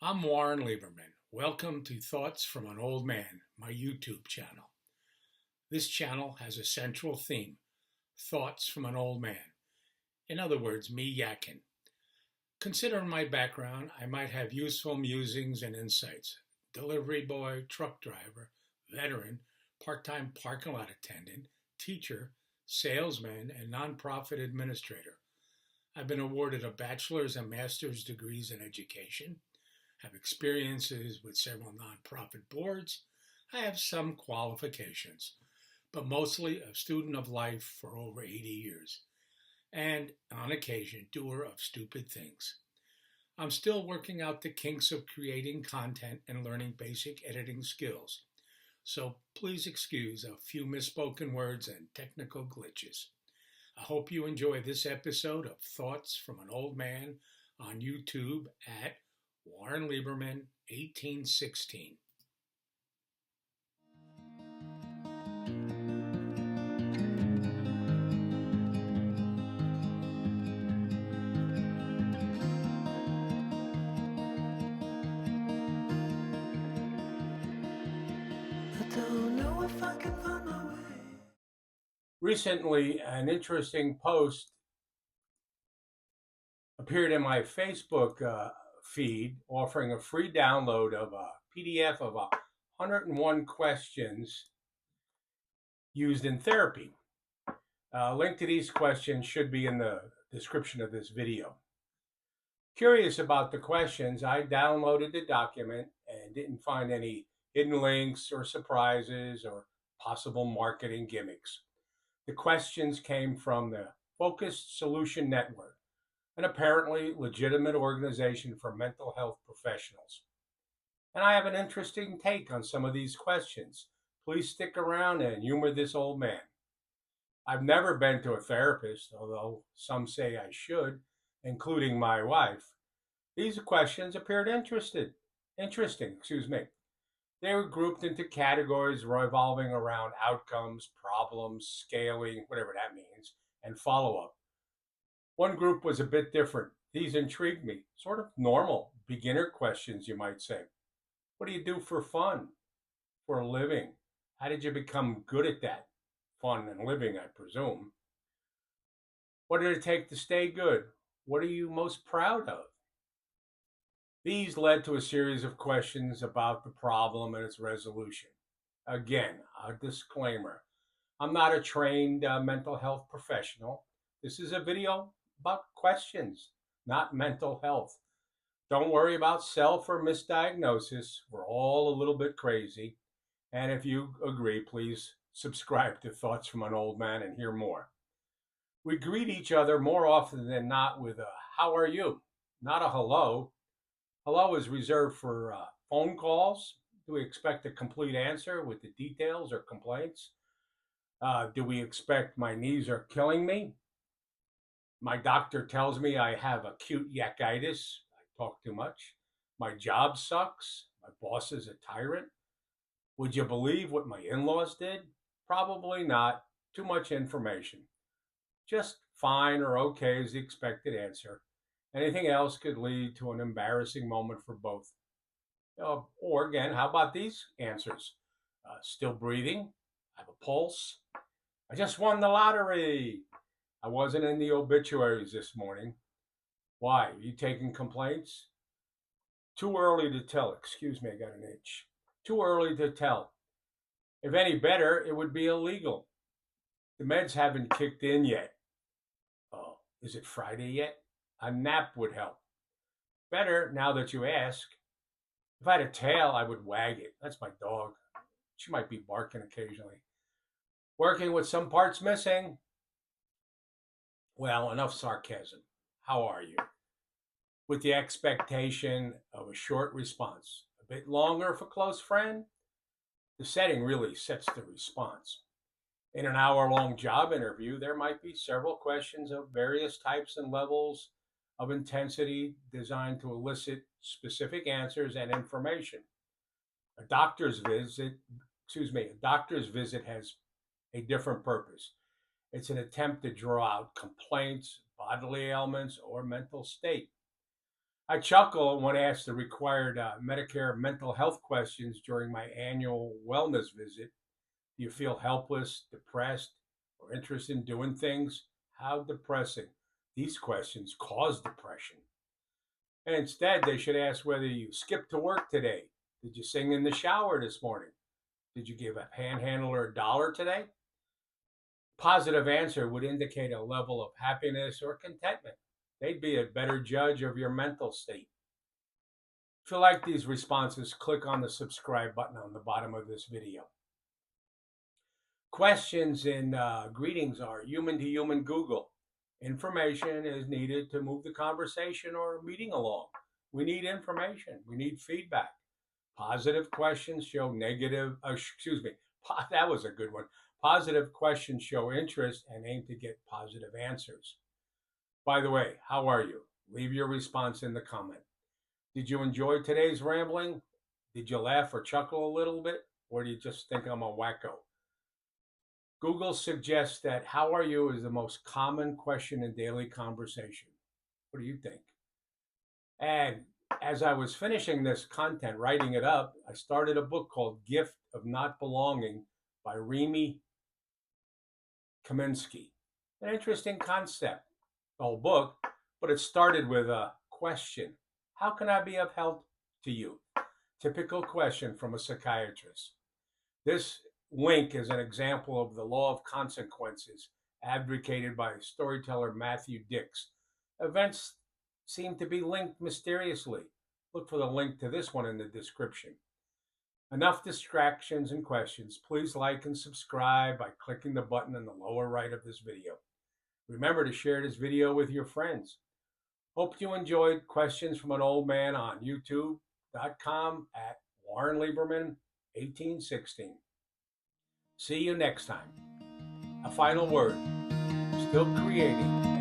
I'm Warren Lieberman. Welcome to Thoughts from an Old Man, my YouTube channel. This channel has a central theme, Thoughts from an Old Man. In other words, me yakking. Considering my background, I might have useful musings and insights. Delivery boy, truck driver, veteran, part-time parking lot attendant, teacher, salesman, and nonprofit administrator. I've been awarded a bachelor's and master's degrees in education, have experiences with several nonprofit boards. I have some qualifications, but mostly a student of life for over 80 years, and on occasion, doer of stupid things. I'm still working out the kinks of creating content and learning basic editing skills, so please excuse a few misspoken words and technical glitches. I hope you enjoy this episode of Thoughts from an Old Man on YouTube at Warren Lieberman, 1816. I don't know if I can find my way. Recently, an interesting post appeared in my Facebook feed offering a free download of a PDF of 101 questions used in therapy. A link to these questions should be in the description of this video. Curious about the questions, I downloaded the document and didn't find any hidden links or surprises or possible marketing gimmicks. The questions came from the Focused Solution Network, an apparently legitimate organization for mental health professionals. And I have an interesting take on some of these questions. Please stick around and humor this old man. I've never been to a therapist, although some say I should, including my wife. These questions appeared interesting. They were grouped into categories revolving around outcomes, problems, scaling, whatever that means, and follow up. One group was a bit different. These intrigued me. Sort of normal, beginner questions, you might say. What do you do for fun, for a living? How did you become good at that? Fun and living, I presume. What did it take to stay good? What are you most proud of? These led to a series of questions about the problem and its resolution. Again, a disclaimer. I'm not a trained mental health professional. This is a video about questions, not mental health. Don't worry about self or misdiagnosis. We're all a little bit crazy. And if you agree, please subscribe to Thoughts from an Old Man and hear more. We greet each other more often than not with a "how are you?" Not a hello. Hello is reserved for phone calls. Do we expect a complete answer with the details or complaints? Do we expect my knees are killing me? My doctor tells me I have acute yakitis. I talk too much. My job sucks. My boss is a tyrant. Would you believe what my in laws did? Probably not. Too much information. Just fine or okay is the expected answer. Anything else could lead to an embarrassing moment for both. Or again, how about these answers? Still breathing. I have a pulse. I just won the lottery. I wasn't in the obituaries this morning. Why? Are you taking complaints? Too early to tell. Excuse me, I got an itch. Too early to tell. If any better, it would be illegal. The meds haven't kicked in yet. Oh, is it Friday yet? A nap would help. Better, now that you ask. If I had a tail, I would wag it. That's my dog. She might be barking occasionally. Working with some parts missing. Well, enough sarcasm. How are you? With the expectation of a short response. A bit longer if a close friend. The setting really sets the response. In an hour-long job interview, there might be several questions of various types and levels of intensity designed to elicit specific answers and information. A doctor's visit has a different purpose. It's an attempt to draw out complaints, bodily ailments, or mental state. I chuckle when asked the required Medicare mental health questions during my annual wellness visit. Do you feel helpless, depressed, or interested in doing things? How depressing. These questions cause depression. And instead, they should ask whether you skipped to work today. Did you sing in the shower this morning? Did you give a panhandler $1 today? Positive answer would indicate a level of happiness or contentment. They'd be a better judge of your mental state. If you like these responses, click on the subscribe button on the bottom of this video. Questions in greetings are human to human Google. Information is needed to move the conversation or meeting along. We need information. We need feedback. Positive questions show that was a good one. Positive questions show interest and aim to get positive answers. By the way, how are you? Leave your response in the comment. Did you enjoy today's rambling? Did you laugh or chuckle a little bit? Or do you just think I'm a wacko? Google suggests that how are you is the most common question in daily conversation. What do you think? And as I was finishing this content, writing it up, I started a book called Gift of Not Belonging by Remy Kaminsky. An interesting concept, the whole book, but it started with a question. How can I be of help to you? Typical question from a psychiatrist. This link is an example of the law of consequences advocated by storyteller Matthew Dix. Events seem to be linked mysteriously. Look for the link to this one in the description. Enough distractions and questions. Please like and subscribe by clicking the button in the lower right of this video. Remember to share this video with your friends. Hope you enjoyed Questions from an Old Man on youtube.com at Warren Lieberman 1816. See you next time. A final word. Still creating.